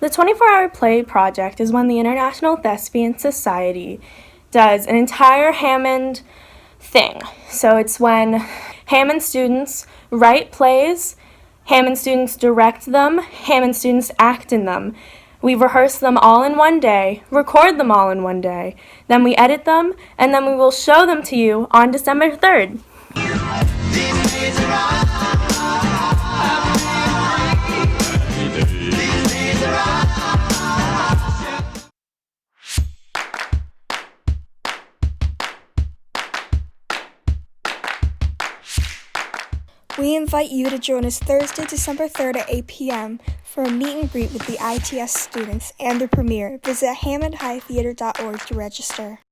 The 24-hour play project is when the International Thespian Society does an entire Hammond thing. So it's when Hammond students write plays, Hammond students direct them, Hammond students act in them. We rehearse them all in one day, record them all in one day, then we edit them, and then we will show them to you on December 3rd. We invite you to join us Thursday, December 3rd at 8 p.m. for a meet and greet with the ITS students and the premiere. Visit hammondhightheater.org to register.